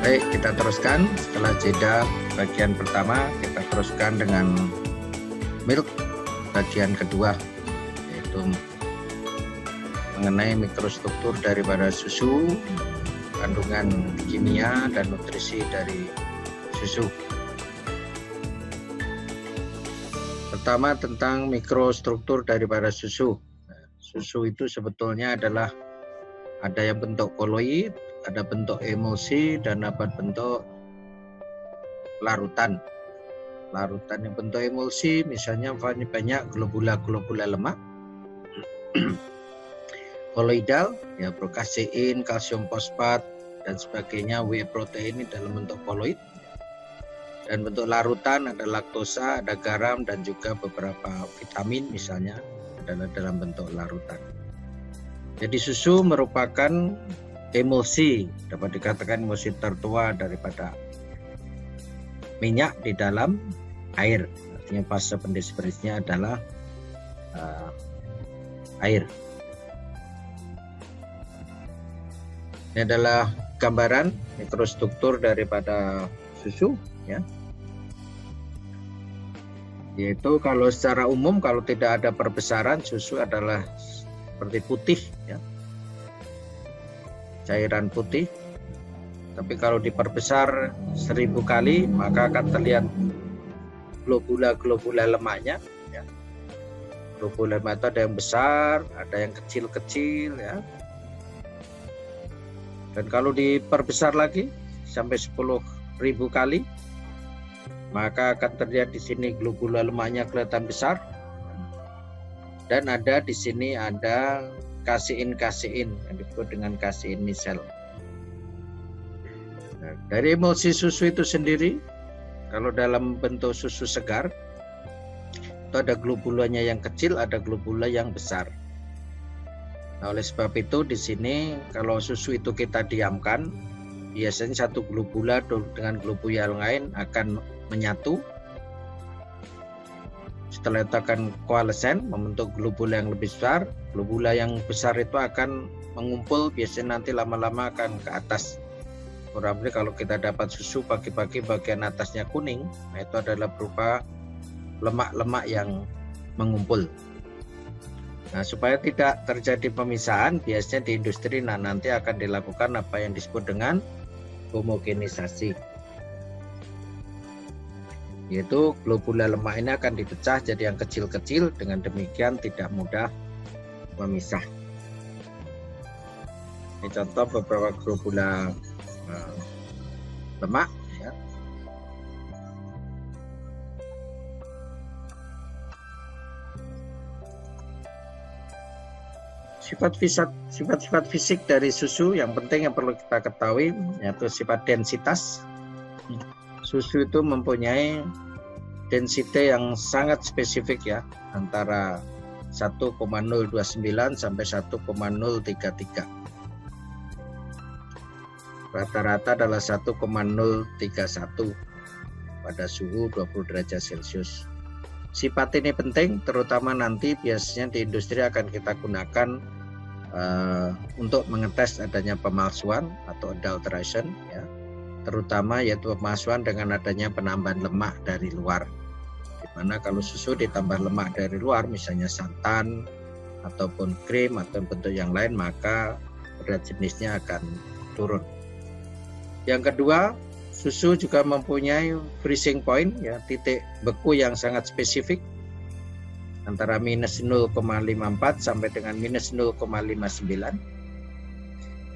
Baik, kita teruskan setelah jeda bagian pertama, kita teruskan dengan milk bagian kedua, yaitu mengenai mikrostruktur daripada susu, kandungan kimia dan nutrisi dari susu. Pertama tentang mikrostruktur daripada susu. Susu itu sebetulnya adalah ada yang bentuk koloid, ada bentuk emulsi, dan dapat bentuk larutan. Larutan yang bentuk emulsi misalnya banyak globula-globula lemak, koloidal, ya prokasein, kalsium fosfat, dan sebagainya, whey protein ini dalam bentuk koloid. Dan bentuk larutan ada laktosa, ada garam, dan juga beberapa vitamin misalnya adalah dalam bentuk larutan. Jadi susu merupakan emulsi, dapat dikatakan emulsi tertua daripada minyak di dalam air. Artinya fase pendispersinya adalah air. Ini adalah gambaran mikrostruktur daripada susu, ya. Yaitu kalau secara umum kalau tidak ada perbesaran, susu adalah seperti putih, ya, cairan putih. Tapi kalau diperbesar 1000 kali maka akan terlihat globula-globula lemaknya, ya. Globula lemak itu ada yang besar, ada yang kecil-kecil, ya. Dan kalau diperbesar lagi sampai 10.000 kali maka akan terlihat di sini globula lemaknya kelihatan besar, dan ada di sini ada kasein-kasein yang disebut dengan kasein misel. Nah, dari emulsi susu itu sendiri, kalau dalam bentuk susu segar itu ada globulanya yang kecil, ada globula yang besar. Nah, oleh sebab itu di sini kalau susu itu kita diamkan, biasanya satu globula dengan globula yang lain akan menyatu. Setelah itu akan koalesen membentuk globula yang lebih besar. Globula yang besar itu akan mengumpul, biasanya nanti lama-lama akan ke atas. Kurang lebih kalau kita dapat susu pagi-pagi bagian atasnya kuning, nah itu adalah berupa lemak-lemak yang mengumpul. Nah, supaya tidak terjadi pemisahan, biasanya di industri nanti akan dilakukan apa yang disebut dengan homogenisasi. Yaitu globula lemak ini akan dipecah jadi yang kecil-kecil, dengan demikian tidak mudah memisah. Ini contoh beberapa globula lemak, ya. Sifat-sifat fisik dari susu yang penting yang perlu kita ketahui yaitu sifat densitas. Susu itu mempunyai density yang sangat spesifik, ya, antara 1,029 sampai 1,033. Rata-rata adalah 1,031 pada suhu 20 derajat Celcius. Sifat ini penting, terutama nanti biasanya di industri akan kita gunakan untuk mengetes adanya pemalsuan atau adulteration, ya. Terutama yaitu pemalsuan dengan adanya penambahan lemak dari luar. Dimana kalau susu ditambah lemak dari luar, misalnya santan ataupun krim atau bentuk yang lain, maka berat jenisnya akan turun. Yang kedua, susu juga mempunyai freezing point, ya, titik beku yang sangat spesifik antara minus 0,54 sampai dengan minus 0,59.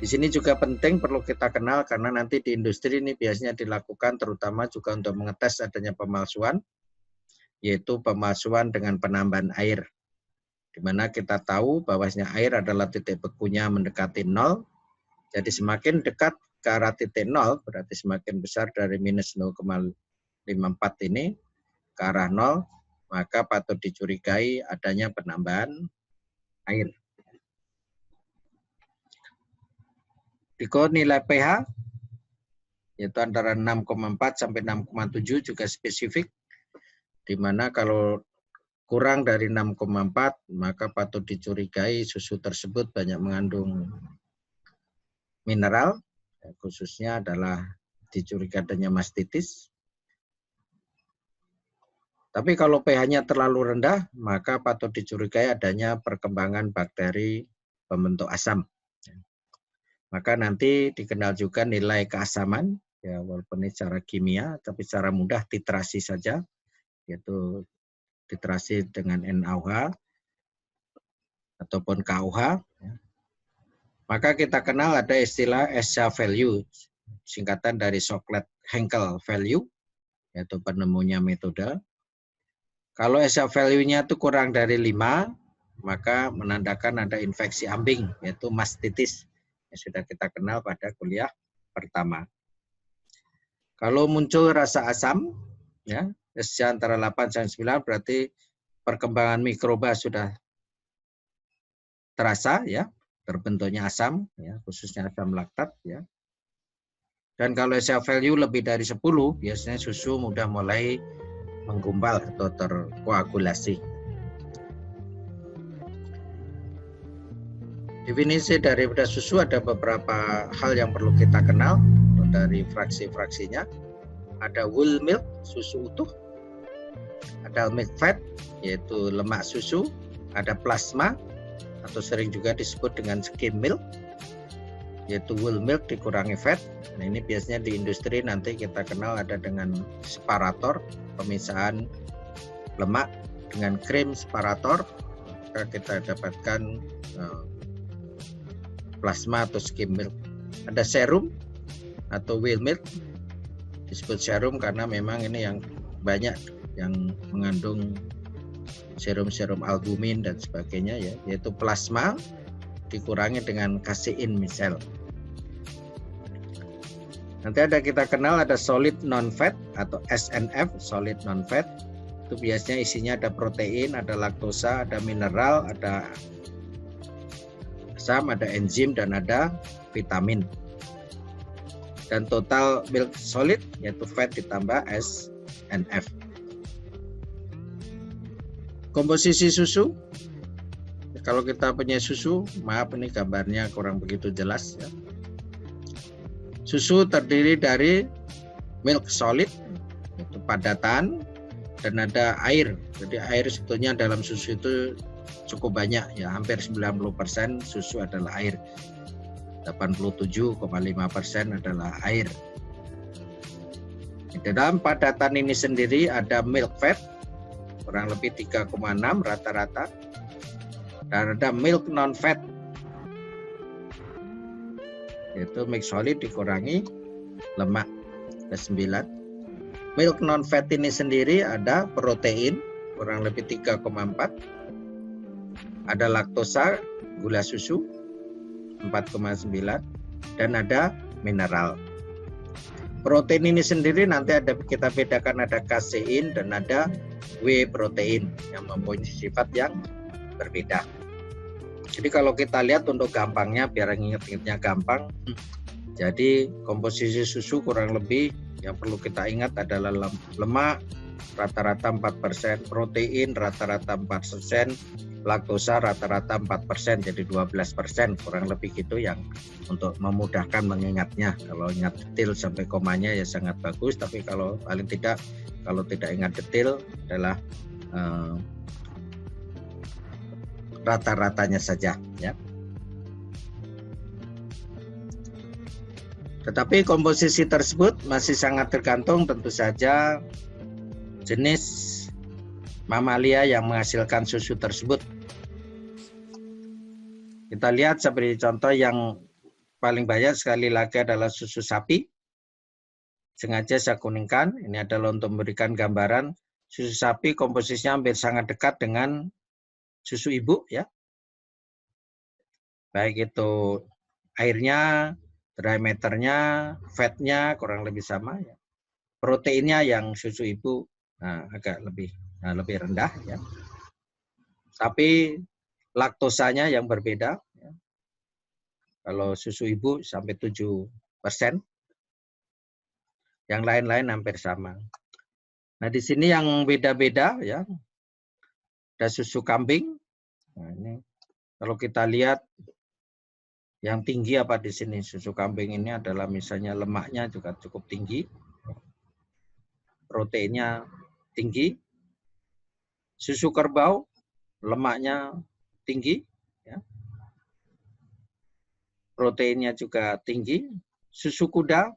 Di sini juga penting perlu kita kenal karena nanti di industri ini biasanya dilakukan terutama juga untuk mengetes adanya pemalsuan, yaitu pemalsuan dengan penambahan air. Di mana kita tahu bahwasanya air adalah titik bekunya mendekati 0. Jadi semakin dekat ke arah titik 0 berarti semakin besar dari minus 0,54 ini ke arah 0, maka patut dicurigai adanya penambahan air. Berikut nilai pH yaitu antara 6,4 sampai 6,7 juga spesifik, di mana kalau kurang dari 6,4 maka patut dicurigai susu tersebut banyak mengandung mineral, khususnya adalah dicurigai adanya mastitis. Tapi kalau pH-nya terlalu rendah, maka patut dicurigai adanya perkembangan bakteri pembentuk asam. Maka nanti dikenal juga nilai keasaman, ya walaupun ini secara kimia, tapi secara mudah titrasi saja, yaitu titrasi dengan NaOH ataupun KOH. Maka kita kenal ada istilah ESA value, singkatan dari Shockley-Henkel value, yaitu penemunya metode. Kalau ESA value-nya itu kurang dari 5, maka menandakan ada infeksi ambing, yaitu mastitis, yang sudah kita kenal pada kuliah pertama. Kalau muncul rasa asam, ya, ESA antara 8 dan 9, berarti perkembangan mikroba sudah terasa, ya, terbentuknya asam, ya, khususnya asam laktat, ya. Dan kalau ESA value lebih dari 10, biasanya susu mudah mulai menggumpal atau terkoagulasi. Definisi daripada susu ada beberapa hal yang perlu kita kenal dari fraksi-fraksinya. Ada whole milk, susu utuh. Ada milk fat, yaitu lemak susu. Ada plasma, atau sering juga disebut dengan skim milk, yaitu whole milk dikurangi fat. Nah, ini biasanya di industri nanti kita kenal ada dengan separator, pemisahan lemak dengan krim separator, maka kita dapatkan plasma atau skim milk. Ada serum atau whole milk, disebut serum karena memang ini yang banyak yang mengandung serum-serum albumin dan sebagainya, ya, yaitu plasma dikurangi dengan kasein misal. Nanti ada kita kenal ada solid non-fat atau SNF, solid non-fat. Itu biasanya isinya ada protein, ada laktosa, ada mineral, ada asam, ada enzim, dan ada vitamin. Dan total milk solid, yaitu fat ditambah SNF. Komposisi susu. Kalau kita punya susu, maaf ini gambarnya kurang begitu jelas, ya. Susu terdiri dari milk solid, yaitu padatan, dan ada air. Jadi air sebetulnya dalam susu itu cukup banyak, ya, hampir 90% susu adalah air. 87,5% adalah air. Di dalam padatan ini sendiri ada milk fat, kurang lebih 3,6 rata-rata. Dan ada milk non-fat, yaitu milk solid dikurangi lemak, ke 9. Milk non-fat ini sendiri ada protein, kurang lebih 3,4. Ada laktosa, gula susu, 4,9. Dan ada mineral. Protein ini sendiri nanti ada kita bedakan, ada kasein dan ada whey protein yang mempunyai sifat yang berbeda. Jadi kalau kita lihat untuk gampangnya, biar ingat-ingatnya gampang, jadi komposisi susu kurang lebih yang perlu kita ingat adalah lemak rata-rata 4%, protein rata-rata 4%, laktosa rata-rata 4%, jadi 12%, kurang lebih gitu yang untuk memudahkan mengingatnya. Kalau ingat detail sampai komanya ya sangat bagus, tapi kalau paling tidak, kalau tidak ingat detail adalah rata-ratanya saja, ya. Tetapi komposisi tersebut masih sangat tergantung tentu saja jenis mamalia yang menghasilkan susu tersebut. Kita lihat seperti contoh yang paling banyak sekali lagi adalah susu sapi. Sengaja saya kuningkan, ini adalah untuk memberikan gambaran susu sapi komposisinya hampir sangat dekat dengan susu ibu, ya. Baik itu airnya, diameternya, fatnya kurang lebih sama, ya. Proteinnya yang susu ibu agak lebih rendah, ya. Tapi laktosanya yang berbeda, ya. Kalau susu ibu sampai 7%, yang lain-lain hampir sama. Nah, di sini yang beda-beda, ya. Ada susu kambing. Nah, ini kalau kita lihat Yang tinggi apa di sini? Susu kambing ini adalah misalnya lemaknya juga cukup tinggi, proteinnya tinggi. Susu kerbau lemaknya tinggi, ya. Proteinnya juga tinggi. Susu kuda,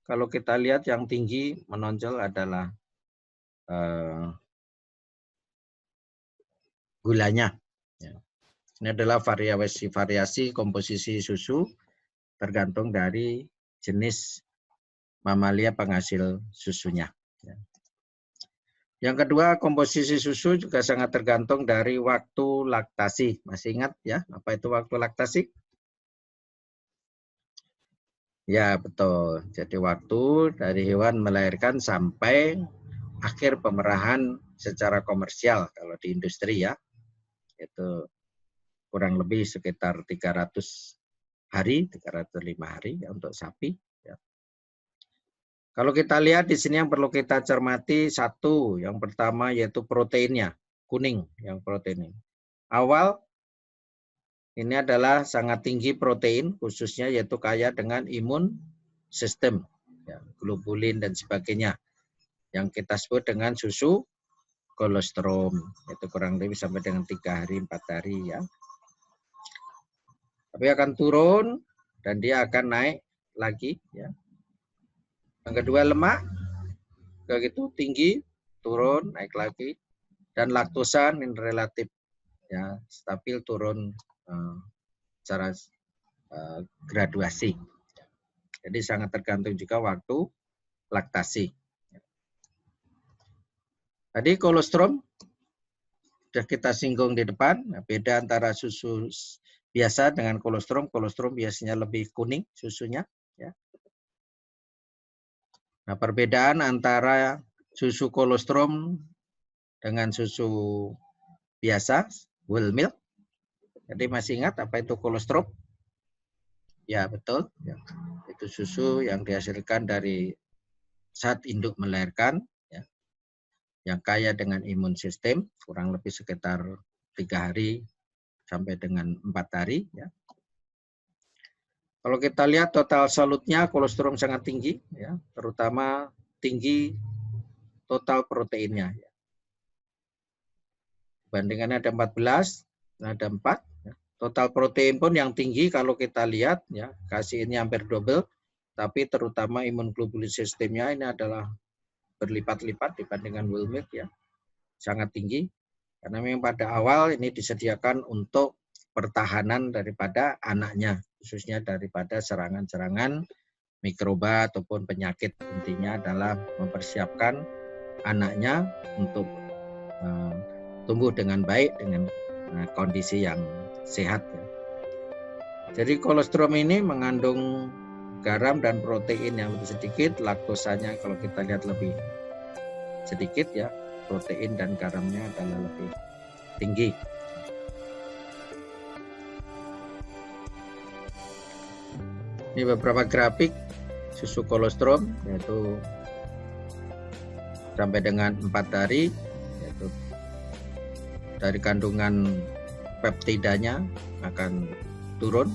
kalau kita lihat yang tinggi menonjol adalah gulanya. Ya. Ini adalah variasi komposisi susu tergantung dari jenis mamalia penghasil susunya. Ya. Yang kedua, komposisi susu juga sangat tergantung dari waktu laktasi. Masih ingat ya, apa itu waktu laktasi? Ya, betul. Jadi waktu dari hewan melahirkan sampai akhir pemerahan secara komersial kalau di industri ya. Itu kurang lebih sekitar 300 hari, 305 hari ya, untuk sapi. Ya. Kalau kita lihat di sini yang perlu kita cermati satu, yang pertama yaitu proteinnya, kuning yang protein ini. Awal ini adalah sangat tinggi protein, khususnya yaitu kaya dengan imun sistem, ya, globulin dan sebagainya, yang kita sebut dengan susu kolostrum, itu kurang lebih sampai dengan 3 hari, 4 hari ya. Tapi akan turun dan dia akan naik lagi ya. Yang kedua lemak, begitu tinggi, turun, naik lagi. Dan laktosa ini relatif ya stabil, turun secara graduasi. Jadi sangat tergantung juga waktu laktasi. Tadi kolostrum sudah kita singgung di depan, beda antara susu biasa dengan kolostrum. Kolostrum biasanya lebih kuning susunya. Ya. Nah, perbedaan antara susu kolostrum dengan susu biasa, whole milk. Jadi masih ingat apa itu kolostrum? Ya, betul. Ya. Itu susu yang dihasilkan dari saat induk melahirkan, ya, yang kaya dengan imun sistem, kurang lebih sekitar 3 hari sampai dengan 4 hari. Ya. Kalau kita lihat total solutnya, kolostrum sangat tinggi, ya, terutama tinggi total proteinnya. Ya. Bandingannya ada 14, ada 4. Ya. Total protein pun yang tinggi kalau kita lihat, ya, kasih ini hampir double, tapi terutama imunoglobulin sistemnya ini adalah berlipat-lipat dibandingkan whole milk, ya, sangat tinggi. Karena memang pada awal ini disediakan untuk pertahanan daripada anaknya, khususnya daripada serangan-serangan mikroba ataupun penyakit. Intinya adalah mempersiapkan anaknya untuk tumbuh dengan baik dengan kondisi yang sehat. Ya. Jadi kolostrum ini mengandung garam dan protein yang lebih sedikit, laktosanya kalau kita lihat lebih sedikit ya, protein dan garamnya adalah lebih tinggi. Ini beberapa grafik susu kolostrum, yaitu sampai dengan 4 hari, yaitu dari kandungan peptidanya akan turun,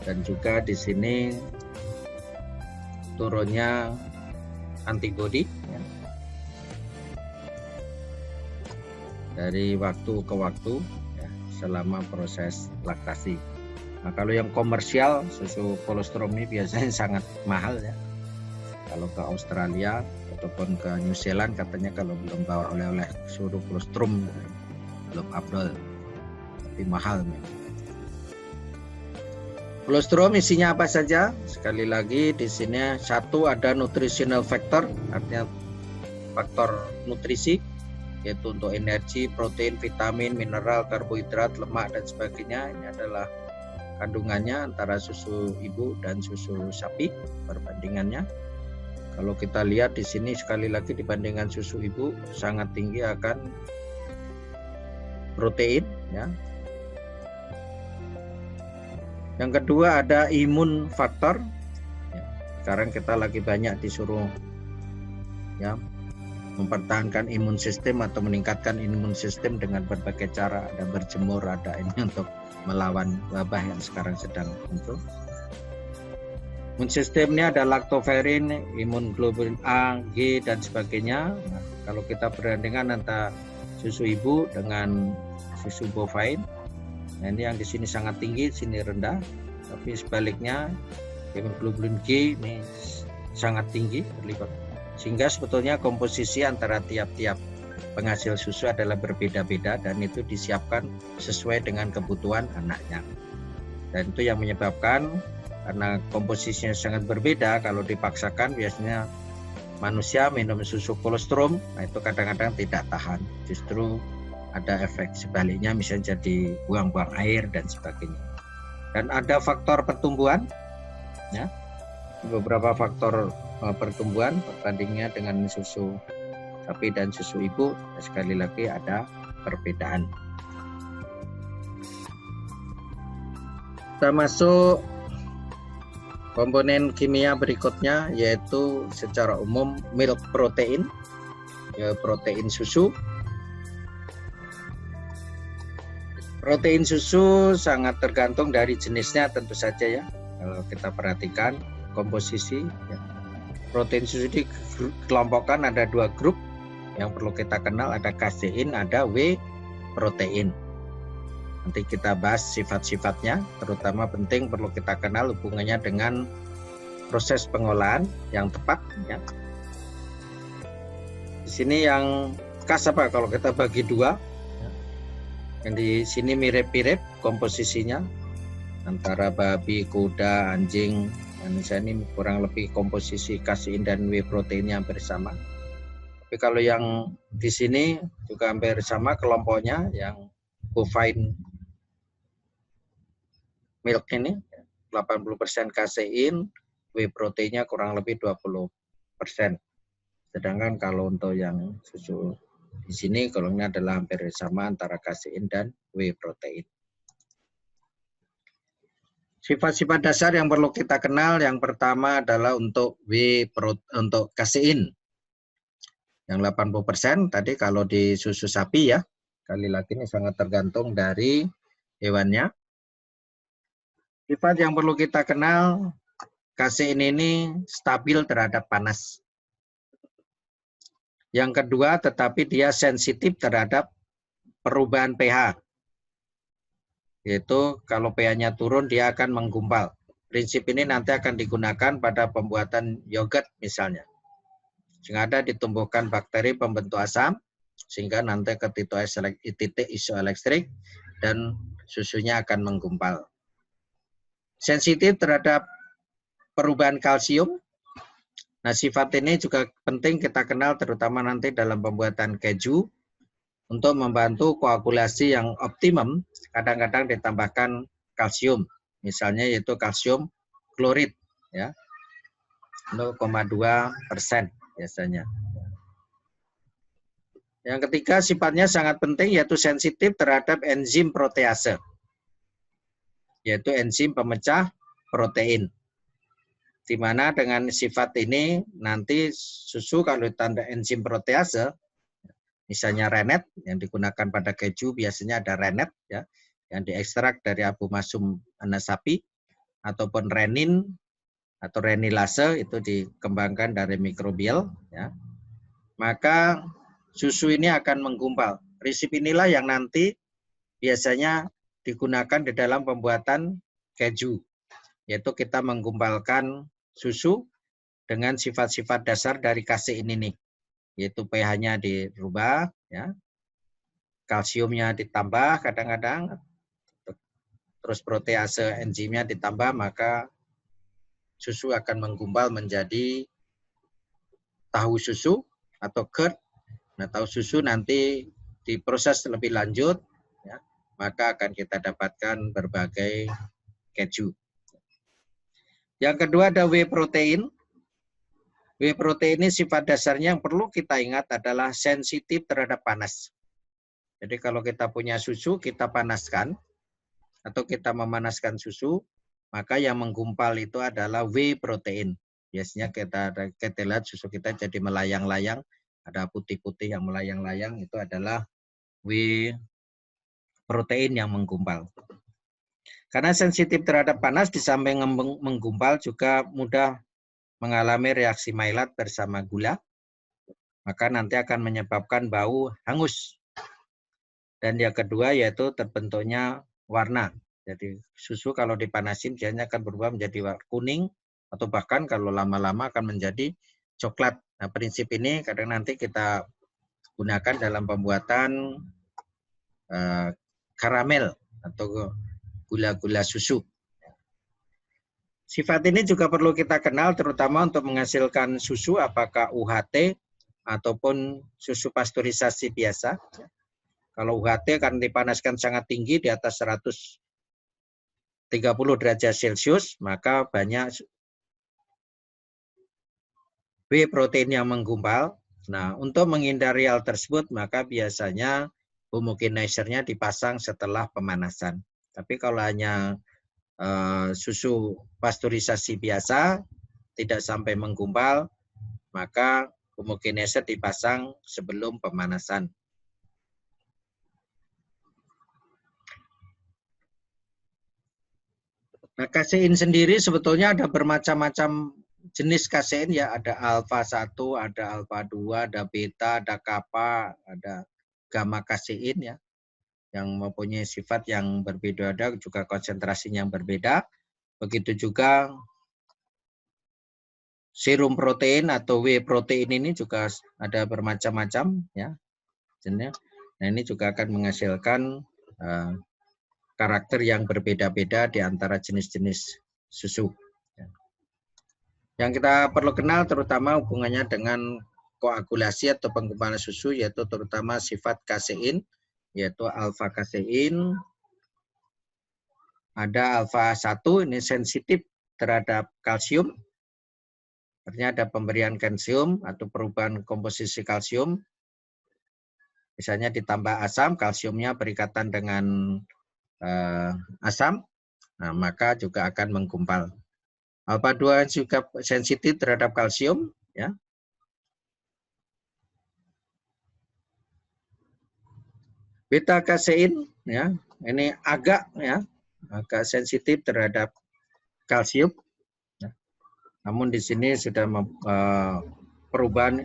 dan juga di sini turunnya antibodi ya, dari waktu ke waktu ya, selama proses laktasi. Nah, kalau yang komersial susu kolostrum ini biasanya sangat mahal ya. Kalau ke Australia ataupun ke New Zealand katanya kalau belum bawa oleh-oleh susu kolostrum belum afdol, tapi mahal. Kolostrum isinya apa saja? Sekali lagi di sini satu ada nutritional factor, artinya faktor nutrisi, yaitu untuk energi, protein, vitamin, mineral, karbohidrat, lemak dan sebagainya. Ini adalah kandungannya antara susu ibu dan susu sapi perbandingannya. Kalau kita lihat di sini sekali lagi dibandingkan susu ibu sangat tinggi akan protein ya. Yang kedua ada imun faktor. Sekarang kita lagi banyak disuruh ya mempertahankan imun sistem atau meningkatkan imun sistem dengan berbagai cara. Ada berjemur, ada ini untuk melawan wabah yang sekarang sedang muncul. Imun sistem ini ada laktoferin, imun globulin A, G, dan sebagainya. Nah, kalau kita perbandingkan antara susu ibu dengan susu bovine, nah ini yang di sini sangat tinggi, sini rendah. Tapi sebaliknya, imun globulin G ini sangat tinggi berlipat. Sehingga sebetulnya komposisi antara tiap-tiap penghasil susu adalah berbeda-beda dan itu disiapkan sesuai dengan kebutuhan anaknya. Dan itu yang menyebabkan karena komposisinya sangat berbeda, kalau dipaksakan biasanya manusia minum susu kolostrum, nah itu kadang-kadang tidak tahan. Justru ada efek sebaliknya, misalnya jadi buang-buang air dan sebagainya. Dan ada faktor pertumbuhan, ya, beberapa faktor pertumbuhan perbandingnya dengan susu sapi dan susu ibu, sekali lagi ada perbedaan. Kita masuk komponen kimia berikutnya, yaitu secara umum milk protein, ya, protein susu. Protein susu sangat tergantung dari jenisnya tentu saja ya. Kalau kita perhatikan komposisi, ya. Protein susu dikelompokkan ada 2 grup yang perlu kita kenal, ada kasein, ada whey protein. Nanti kita bahas sifat-sifatnya, terutama penting perlu kita kenal hubungannya dengan proses pengolahan yang tepat. Ya. Di sini yang khas apa? Kalau kita bagi 2, yang di sini mirip-mirip komposisinya antara babi, kuda, anjing. Dan misalnya ini kurang lebih komposisi kasein dan whey proteinnya hampir sama. Tapi kalau yang di sini juga hampir sama kelompoknya, yang bovine milk ini 80% kasein, whey proteinnya kurang lebih 20%. Sedangkan kalau untuk yang susu di sini kalau ini adalah hampir sama antara kasein dan whey protein. Sifat-sifat dasar yang perlu kita kenal, yang pertama adalah untuk untuk kasein. Yang 80% tadi kalau di susu sapi ya, sekali lagi ini sangat tergantung dari hewannya. Sifat yang perlu kita kenal, kasein ini stabil terhadap panas. Yang kedua, tetapi dia sensitif terhadap perubahan pH. Yaitu kalau pH-nya turun dia akan menggumpal. Prinsip ini nanti akan digunakan pada pembuatan yogurt misalnya. Sehingga ada ditumbuhkan bakteri pembentuk asam, sehingga nanti ke titik isoelektrik dan susunya akan menggumpal. Sensitif terhadap perubahan kalsium. Nah, sifat ini juga penting kita kenal terutama nanti dalam pembuatan keju. Untuk membantu koagulasi yang optimum, kadang-kadang ditambahkan kalsium, misalnya yaitu kalsium klorid, ya, 0,2% biasanya. Yang ketiga sifatnya sangat penting yaitu sensitif terhadap enzim protease, yaitu enzim pemecah protein. Di mana dengan sifat ini nanti susu kalau ditanda enzim protease, misalnya rennet yang digunakan pada keju biasanya ada rennet ya, yang diekstrak dari abomasum anas sapi, ataupun renin atau renilase itu dikembangkan dari mikrobial ya. Maka susu ini akan menggumpal. Prinsip inilah yang nanti biasanya digunakan di dalam pembuatan keju, yaitu kita menggumpalkan susu dengan sifat-sifat dasar dari kasein ini. Yaitu pH-nya dirubah, ya, kalsiumnya ditambah kadang-kadang, terus protease enzimnya ditambah, maka susu akan menggumpal menjadi tahu susu atau curd. Nah, tahu susu nanti diproses lebih lanjut, ya, maka akan kita dapatkan berbagai keju. Yang kedua ada whey protein. Whey protein ini sifat dasarnya yang perlu kita ingat adalah sensitif terhadap panas. Jadi kalau kita punya susu, kita panaskan, atau kita memanaskan susu, maka yang menggumpal itu adalah whey protein. Biasanya kita lihat susu kita jadi melayang-layang ada putih-putih yang melayang-layang, itu adalah whey protein yang menggumpal. Karena sensitif terhadap panas, di samping menggumpal juga mudah mengalami reaksi Maillard bersama gula, maka nanti akan menyebabkan bau hangus. Dan yang kedua yaitu terbentuknya warna. Jadi susu kalau dipanasin biasanya akan berubah menjadi warna kuning, atau bahkan kalau lama-lama akan menjadi coklat. Nah, prinsip ini kadang nanti kita gunakan dalam pembuatan karamel atau gula-gula susu. Sifat ini juga perlu kita kenal terutama untuk menghasilkan susu apakah UHT ataupun susu pasteurisasi biasa. Kalau UHT kan dipanaskan sangat tinggi di atas 130 derajat Celcius, maka banyak whey protein yang menggumpal. Nah, untuk menghindari hal tersebut, maka biasanya homogenizer-nya dipasang setelah pemanasan. Tapi kalau hanya susu pasteurisasi biasa, tidak sampai menggumpal, maka homogenizer dipasang sebelum pemanasan. Nah, kasein sendiri sebetulnya ada bermacam-macam jenis kasein ya, ada alfa 1, ada alfa 2, ada beta, ada kappa, ada gamma kasein ya, yang mempunyai sifat yang berbeda, ada juga konsentrasinya yang berbeda. Begitu juga serum protein atau whey protein ini juga ada bermacam-macam ya. Nah, ini juga akan menghasilkan karakter yang berbeda-beda di antara jenis-jenis susu. Yang kita perlu kenal terutama hubungannya dengan koagulasi atau penggumpalan susu, yaitu terutama sifat kasein, yaitu alfa kasein. Ada alfa 1, ini sensitif terhadap kalsium. Artinya ada pemberian kalsium atau perubahan komposisi kalsium. Misalnya ditambah asam, kalsiumnya berikatan dengan asam, nah, maka juga akan menggumpal. Alfa 2 juga sensitif terhadap kalsium, ya. Beta kasein, ya, ini agak sensitif terhadap kalsium. Ya. Namun di sini sudah perubahan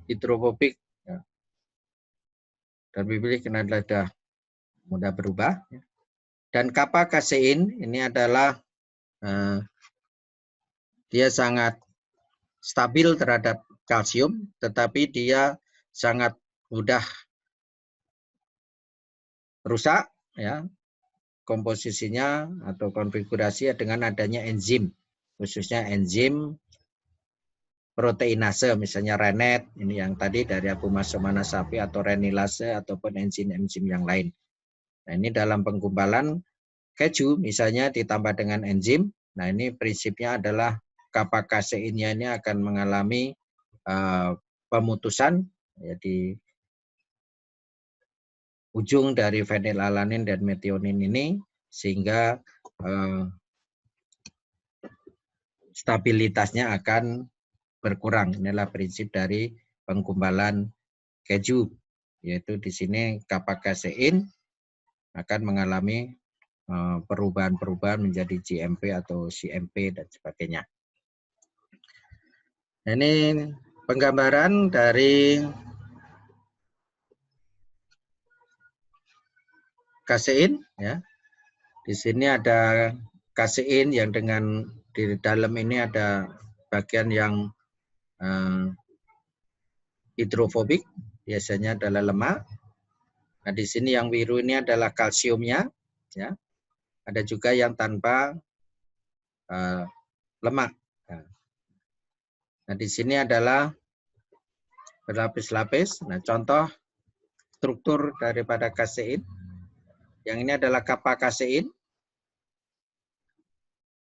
hidrofobik, ya. Dan biblik ini adalah mudah berubah. Ya. Dan kappa kasein ini adalah dia sangat stabil terhadap kalsium, tetapi dia sangat mudah rusak ya komposisinya atau konfigurasi dengan adanya enzim, khususnya enzim proteinase, misalnya Rennet, ini yang tadi dari Abu Masomana sapi, atau renilase ataupun enzim-enzim yang lain. Nah, ini dalam penggumpalan keju misalnya ditambah dengan enzim. Nah, ini prinsipnya adalah kappa kaseinnya ini akan mengalami pemutusan ya, di ujung dari fenilalanin dan metionin ini, sehingga stabilitasnya akan berkurang. Inilah prinsip dari penggumpalan keju, yaitu di sini kappa kasein akan mengalami perubahan-perubahan menjadi GMP atau CMP dan sebagainya. Ini penggambaran dari kasein ya. Di sini ada kasein yang dengan di dalam ini ada bagian yang hidrofobik, biasanya adalah lemak. Nah, di sini yang biru ini adalah kalsiumnya ya. Ada juga yang tanpa lemak. Nah, di sini adalah berlapis-lapis. Nah, contoh struktur daripada kasein. Yang ini adalah kappa kasein.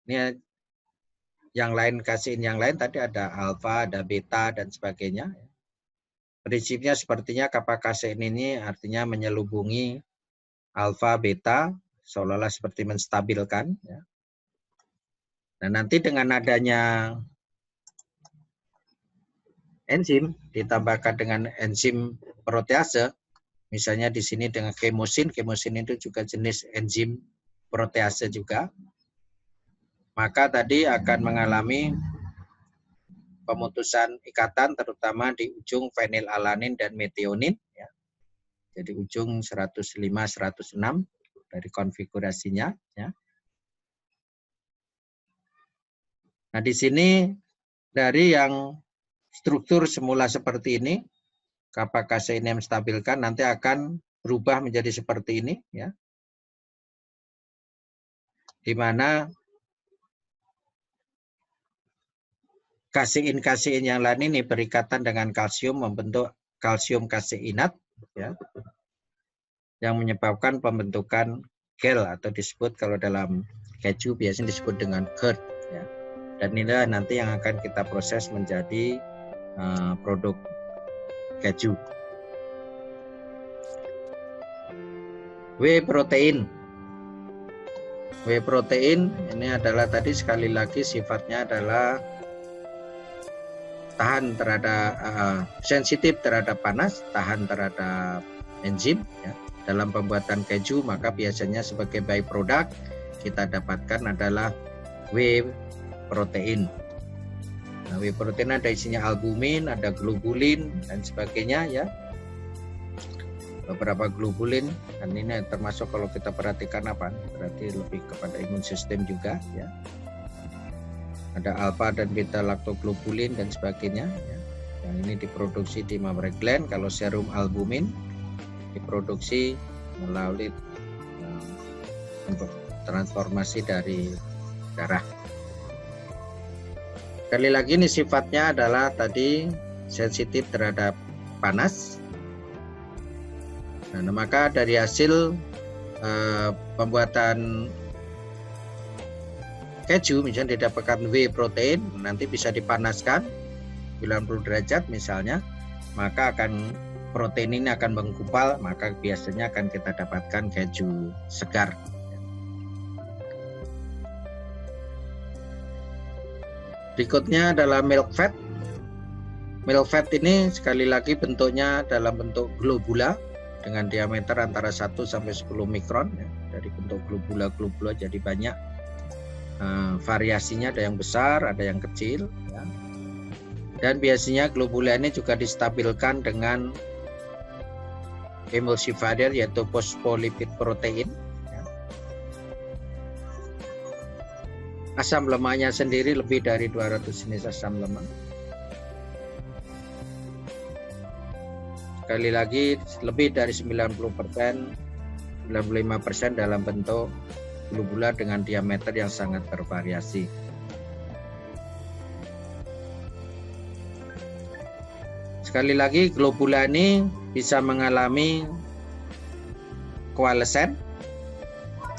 Ini yang lain kasein yang lain tadi ada alfa, ada beta dan sebagainya. Prinsipnya sepertinya kappa kasein ini artinya menyelubungi alfa, beta, seolah-olah seperti menstabilkan. Ya. Nah, nanti dengan adanya enzim ditambahkan dengan enzim protease, misalnya di sini dengan kemosin itu juga jenis enzim protease juga, maka tadi akan mengalami pemutusan ikatan terutama di ujung fenilalanin dan metionin, ya. Jadi ujung 105, 106 dari konfigurasinya, ya. Nah, di sini dari yang struktur semula seperti ini, kappa kasein yang menstabilkan nanti akan berubah menjadi seperti ini, ya. Di mana kasein yang lain ini berikatan dengan kalsium membentuk kalsium kaseinat, ya, yang menyebabkan pembentukan gel atau disebut kalau dalam keju biasanya disebut dengan curd, ya. Dan inilah nanti yang akan kita proses menjadi produk keju. Whey protein. Whey protein ini adalah tadi sekali lagi sifatnya adalah tahan terhadap sensitif terhadap panas, tahan terhadap enzim, ya. Dalam pembuatan keju maka biasanya sebagai byproduct kita dapatkan adalah whey protein. Nah, whey protein ada isinya albumin, ada globulin dan sebagainya, ya. Beberapa globulin, dan ini termasuk kalau kita perhatikan apa? Berarti lebih kepada imun sistem juga, ya. Ada alfa dan beta laktoglobulin dan sebagainya, ya. Yang ini diproduksi di mammary gland. Kalau serum albumin diproduksi melalui transformasi dari darah. Sekali lagi ini sifatnya adalah tadi sensitif terhadap panas. Nah, maka dari hasil pembuatan keju misalnya didapatkan whey protein, nanti bisa dipanaskan 90 derajat misalnya, maka akan protein ini akan menggumpal, maka biasanya akan kita dapatkan keju segar. Berikutnya adalah milk fat. Milk fat ini sekali lagi bentuknya dalam bentuk globula dengan diameter antara 1 sampai 10 mikron, ya. Dari bentuk globula jadi banyak variasinya, ada yang besar, ada yang kecil, ya. Dan biasanya globula ini juga distabilkan dengan emulsifier yaitu phospholipid protein, ya. Asam lemaknya sendiri lebih dari 200 jenis asam lemak. Sekali lagi lebih dari 90%, 95% dalam bentuk globula dengan diameter yang sangat bervariasi. Sekali lagi globula ini bisa mengalami koalesen,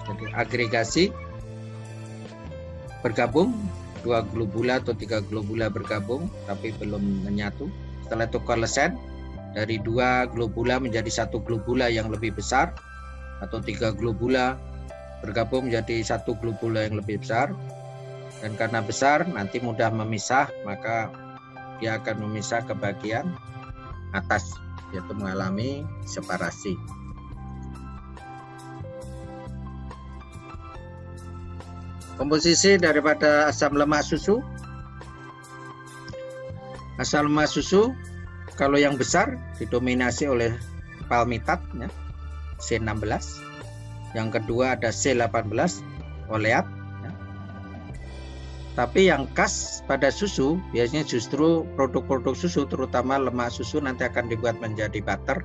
jadi agregasi, bergabung, 2 globula atau 3 globula bergabung tapi belum menyatu. Setelah itu koalesen, dari 2 globula menjadi 1 globula yang lebih besar, atau 3 globula bergabung menjadi 1 globula yang lebih besar. Dan karena besar nanti mudah memisah, maka dia akan memisah ke bagian atas, yaitu mengalami separasi. Komposisi daripada asam lemak susu. Asam lemak susu kalau yang besar didominasi oleh palmitat, ya, C16. Yang kedua ada C18, oleat, ya. Tapi yang khas pada susu biasanya justru produk-produk susu, terutama lemak susu nanti akan dibuat menjadi butter.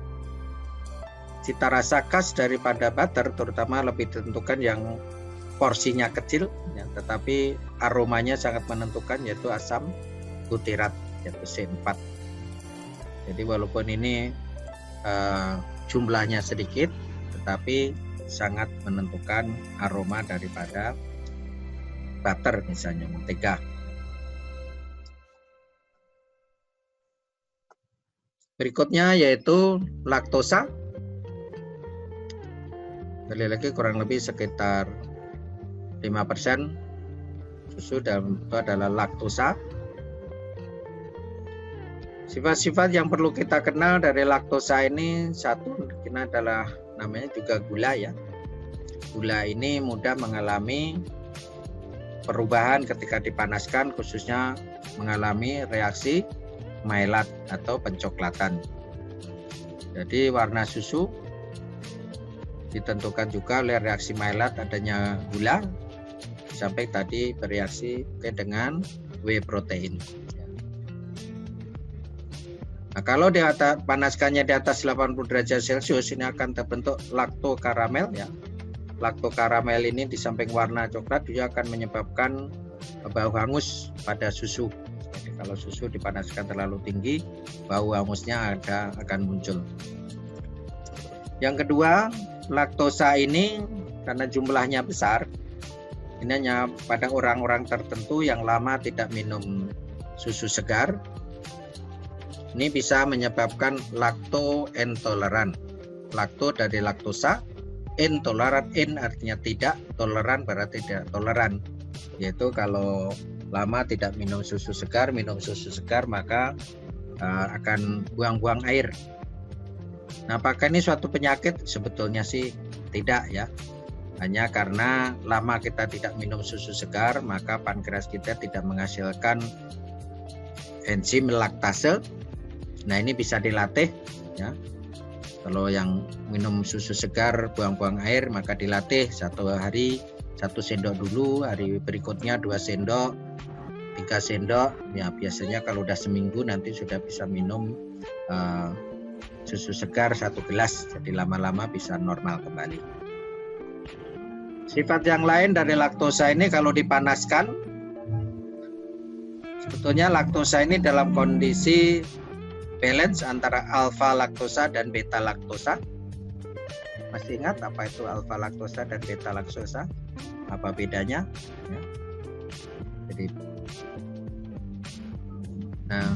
Cita rasa khas daripada butter terutama lebih ditentukan yang porsinya kecil, ya, tetapi aromanya sangat menentukan, yaitu asam butirat, yaitu C4. Jadi walaupun ini jumlahnya sedikit, tetapi sangat menentukan aroma daripada butter, misalnya mentega. Berikutnya yaitu laktosa. Sekali lagi kurang lebih sekitar 5% susu dan itu adalah laktosa. Sifat-sifat yang perlu kita kenal dari laktosa ini, satu ini adalah namanya juga gula ya. Gula ini mudah mengalami perubahan ketika dipanaskan, khususnya mengalami reaksi myelat atau pencoklatan. Jadi warna susu ditentukan juga oleh reaksi myelat adanya gula sampai tadi bereaksi dengan whey protein. Nah, kalau di atas panaskannya di atas 80 derajat Celcius ini akan terbentuk laktokaramel ya. Laktokaramel ini di samping warna coklat juga akan menyebabkan bau hangus pada susu. Jadi kalau susu dipanaskan terlalu tinggi, bau hangusnya akan muncul. Yang kedua, laktosa ini karena jumlahnya besar, ini hanya pada orang-orang tertentu yang lama tidak minum susu segar. Ini bisa menyebabkan laktointoleran. Lakto dari laktosa, intoleran, in artinya tidak, toleran berarti tidak toleran. Yaitu kalau lama tidak minum susu segar maka akan buang-buang air. Nah, apakah ini suatu penyakit? Sebetulnya sih tidak ya. Hanya karena lama kita tidak minum susu segar, maka pankreas kita tidak menghasilkan enzim laktase. Nah, ini bisa dilatih ya. Kalau yang minum susu segar buang-buang air, maka dilatih 1 hari 1 sendok dulu, hari berikutnya 2 sendok, 3 sendok. Ya biasanya kalau udah seminggu nanti sudah bisa minum susu segar 1 gelas. Jadi lama-lama bisa normal kembali. Sifat yang lain dari laktosa ini kalau dipanaskan, sebetulnya laktosa ini dalam kondisi balance antara alfa laktosa dan beta laktosa. Masih ingat apa itu alfa laktosa dan beta laktosa? Apa bedanya? Ya. Jadi, nah,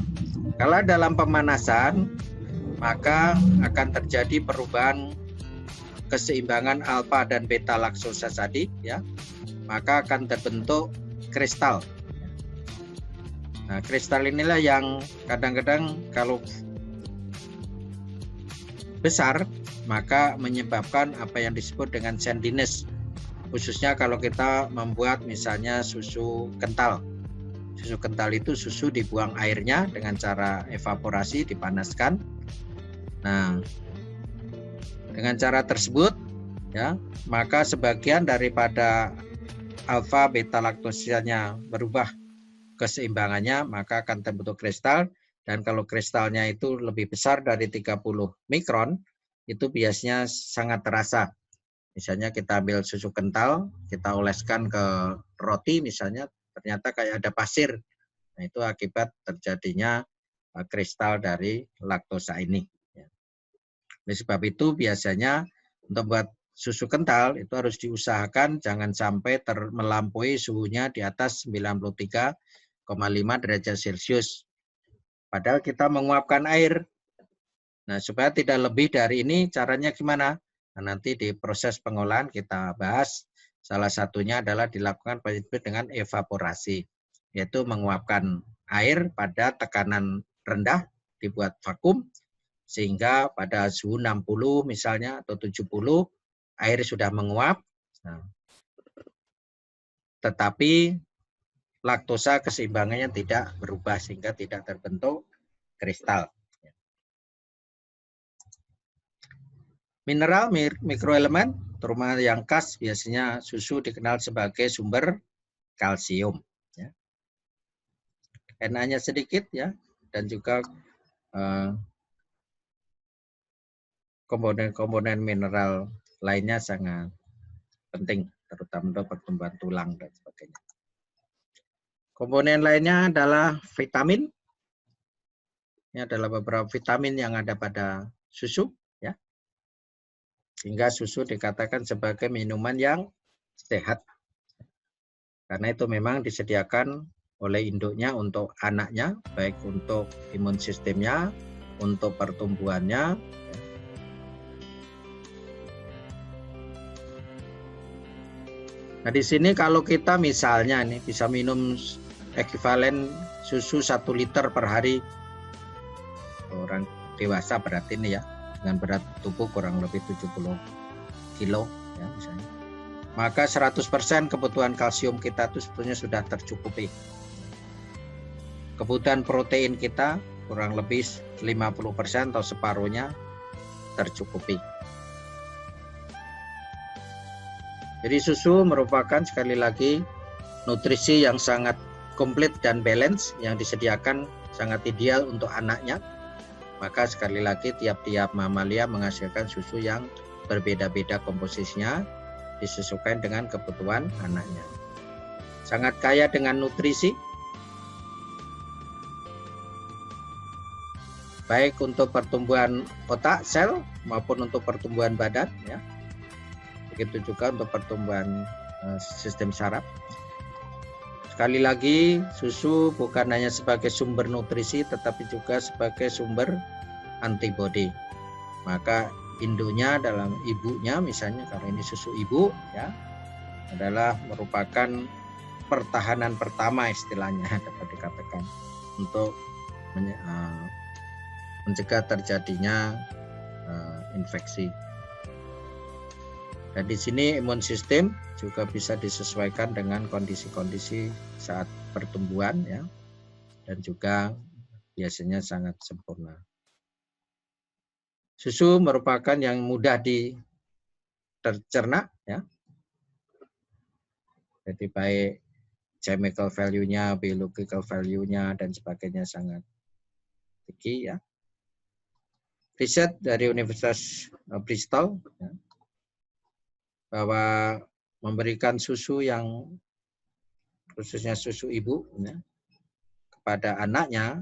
kalau dalam pemanasan maka akan terjadi perubahan keseimbangan alfa dan beta laktosa tadi, ya. Maka akan terbentuk kristal. Nah, kristal inilah yang kadang-kadang kalau besar maka menyebabkan apa yang disebut dengan sandiness. Khususnya kalau kita membuat misalnya susu kental. Susu kental itu susu dibuang airnya dengan cara evaporasi, dipanaskan. Nah, dengan cara tersebut ya, maka sebagian daripada alfa beta laktosanya berubah keseimbangannya, maka akan terbentuk kristal. Dan kalau kristalnya itu lebih besar dari 30 mikron, itu biasanya sangat terasa. Misalnya kita ambil susu kental, kita oleskan ke roti misalnya, ternyata kayak ada pasir. Nah, itu akibat terjadinya kristal dari laktosa ini. Oleh sebab itu biasanya untuk buat susu kental itu harus diusahakan jangan sampai melampaui suhunya di atas 93,5 derajat Celcius. Padahal kita menguapkan air. Nah, supaya tidak lebih dari ini, caranya gimana? Nah, nanti di proses pengolahan kita bahas. Salah satunya adalah dilakukan dengan evaporasi, yaitu menguapkan air pada tekanan rendah, dibuat vakum, sehingga pada suhu 60 misalnya atau 70, air sudah menguap. Nah, tetapi laktosa keseimbangannya tidak berubah sehingga tidak terbentuk kristal. Mineral, mikroelemen, terutama yang khas biasanya susu dikenal sebagai sumber kalsium. Ya. Na-nya sedikit ya, dan juga komponen-komponen mineral lainnya sangat penting, terutama untuk pertumbuhan tulang dan sebagainya. Komponen lainnya adalah vitamin. Ini adalah beberapa vitamin yang ada pada susu, ya. Sehingga susu dikatakan sebagai minuman yang sehat. Karena itu memang disediakan oleh induknya untuk anaknya, baik untuk imun sistemnya, untuk pertumbuhannya. Nah, di sini kalau kita misalnya nih bisa minum ekivalen susu 1 liter per hari, untuk orang dewasa berarti ini ya, dengan berat tubuh kurang lebih 70 kilo ya misalnya. Maka 100% kebutuhan kalsium kita itu sebetulnya sudah tercukupi. Kebutuhan protein kita kurang lebih 50% atau separuhnya tercukupi. Jadi susu merupakan sekali lagi nutrisi yang sangat komplit dan balance yang disediakan sangat ideal untuk anaknya. Maka sekali lagi tiap-tiap mamalia menghasilkan susu yang berbeda-beda komposisinya disesuaikan dengan kebutuhan anaknya. Sangat kaya dengan nutrisi, baik untuk pertumbuhan otak, sel, maupun untuk pertumbuhan badan ya. Begitu juga untuk pertumbuhan sistem saraf. Sekali lagi, susu bukan hanya sebagai sumber nutrisi, tetapi juga sebagai sumber antibodi. Maka indunya dalam ibunya, misalnya kalau ini susu ibu, ya, adalah merupakan pertahanan pertama istilahnya dapat dikatakan untuk mencegah terjadinya infeksi. Dan di sini imun sistem juga bisa disesuaikan dengan kondisi-kondisi saat pertumbuhan ya, dan juga biasanya sangat sempurna. Susu merupakan yang mudah dicerna ya. Jadi baik chemical value-nya, biological value-nya dan sebagainya sangat tinggi ya. Riset dari Universitas Bristol ya, bahwa memberikan susu yang khususnya susu ibu ya, kepada anaknya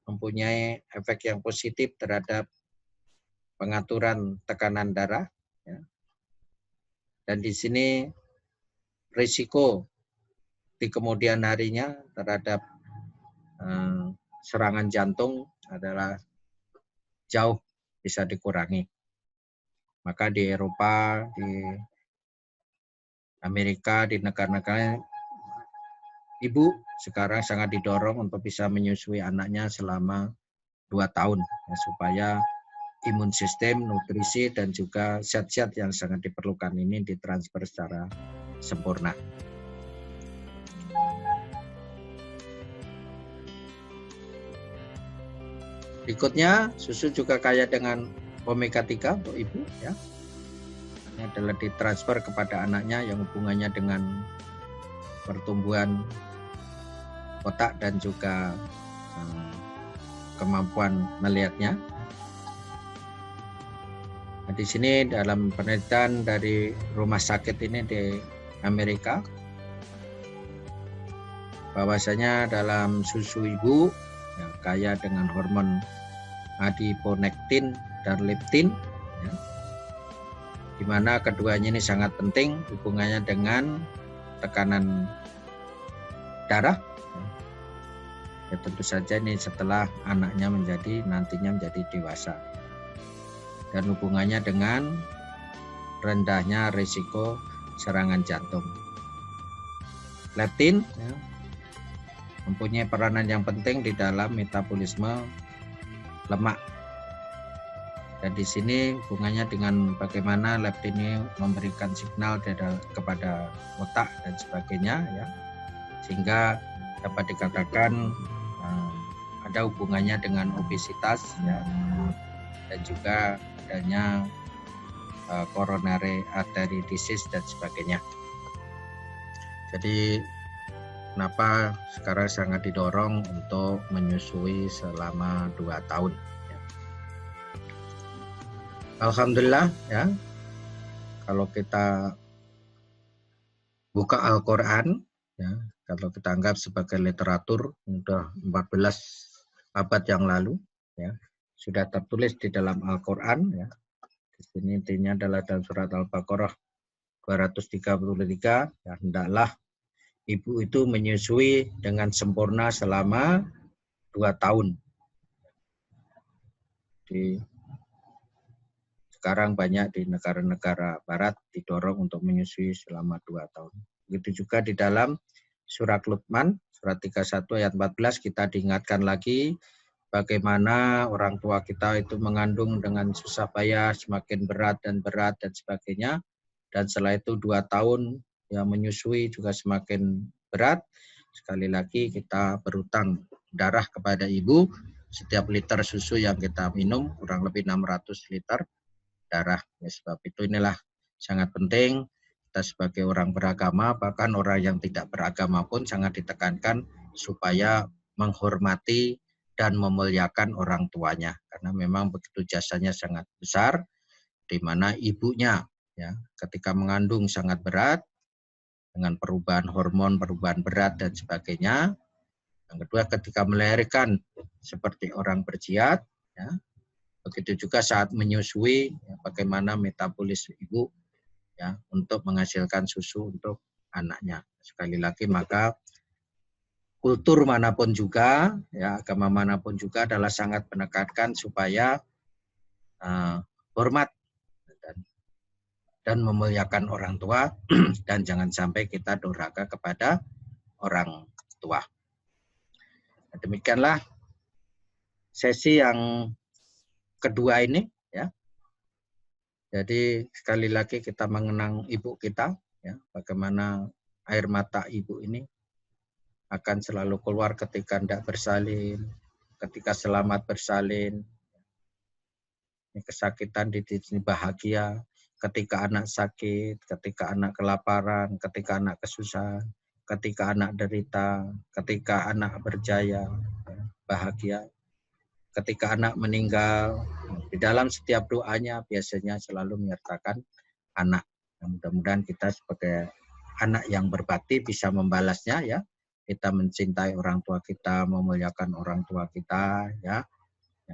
mempunyai efek yang positif terhadap pengaturan tekanan darah ya. Dan di sini risiko di kemudian harinya terhadap serangan jantung adalah jauh bisa dikurangi. Maka di Eropa, di Amerika, di negara-negara, ibu sekarang sangat didorong untuk bisa menyusui anaknya selama 2 tahun ya, supaya imun sistem, nutrisi, dan juga zat-zat yang sangat diperlukan ini ditransfer secara sempurna. Berikutnya, susu juga kaya dengan omega 3 untuk ibu ya. Ini adalah ditransfer kepada anaknya yang hubungannya dengan pertumbuhan otak dan juga kemampuan melihatnya. Nah, di sini dalam penelitian dari rumah sakit ini di Amerika, bahwasanya dalam susu ibu yang kaya dengan hormon adiponektin dan leptin, ya, di mana keduanya ini sangat penting hubungannya dengan tekanan darah. Ya, tentu saja ini setelah anaknya nantinya menjadi dewasa. Dan hubungannya dengan rendahnya risiko serangan jantung. Leptin ya, mempunyai peranan yang penting di dalam metabolisme lemak. Dan di sini hubungannya dengan bagaimana leptin ini memberikan signal kepada otak dan sebagainya ya, sehingga dapat dikatakan ada hubungannya dengan obesitas ya, dan juga adanya coronary artery disease dan sebagainya. Jadi kenapa sekarang sangat didorong untuk menyusui selama 2 tahun ya. Alhamdulillah ya, kalau kita buka Al-Quran ya, kalau kita anggap sebagai literatur, sudah 14 abad yang lalu ya, sudah tertulis di dalam Al-Quran ya. Di sini intinya adalah dalam surat Al-Baqarah 233 ya, hendaklah ibu itu menyusui dengan sempurna selama 2 tahun. Sekarang banyak di negara-negara barat didorong untuk menyusui selama 2 tahun. Begitu juga di dalam surat Luqman, surat 31 ayat 14 kita diingatkan lagi bagaimana orang tua kita itu mengandung dengan susah payah, semakin berat dan sebagainya. Dan setelah itu 2 tahun ya menyusui juga semakin berat. Sekali lagi kita berutang darah kepada ibu. Setiap liter susu yang kita minum kurang lebih 600 liter darah. Ya, sebab itu inilah sangat penting kita sebagai orang beragama, bahkan orang yang tidak beragama pun sangat ditekankan supaya menghormati dan memuliakan orang tuanya, karena memang begitu jasanya sangat besar, di mana ibunya ya ketika mengandung sangat berat dengan perubahan hormon, perubahan berat dan sebagainya. Yang kedua ketika melahirkan seperti orang berjihad, ya. Begitu juga saat menyusui, ya, bagaimana metabolisme ibu ya untuk menghasilkan susu untuk anaknya. Sekali lagi maka kultur manapun juga, ya agama manapun juga adalah sangat menekankan supaya hormat dan memuliakan orang tua dan jangan sampai kita durhaka kepada orang tua. Nah, demikianlah sesi yang kedua ini, ya. Jadi sekali lagi kita mengenang ibu kita, ya, bagaimana air mata ibu ini akan selalu keluar ketika hendak bersalin, ketika selamat bersalin, ini kesakitan di sini bahagia, ketika anak sakit, ketika anak kelaparan, ketika anak kesusahan, ketika anak derita, ketika anak berjaya, bahagia, ketika anak meninggal. Di dalam setiap doanya biasanya selalu menyertakan anak. Mudah-mudahan kita sebagai anak yang berbakti bisa membalasnya, ya. Kita mencintai orang tua kita, memuliakan orang tua kita, ya.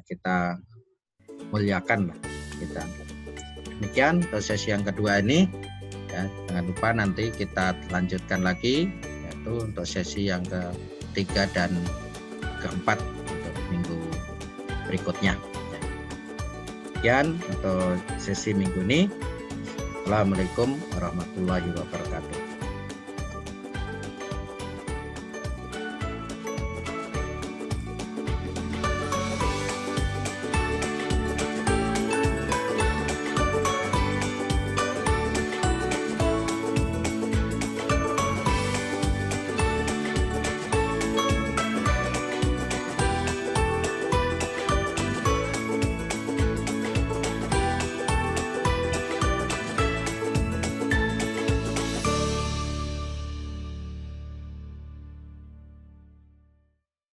Kita muliakan lah kita. Demikian untuk sesi yang kedua ini, ya. Jangan lupa nanti kita lanjutkan lagi, yaitu untuk sesi yang ketiga dan keempat untuk minggu berikutnya. Sekian untuk sesi minggu ini. Assalamualaikum warahmatullahi wabarakatuh.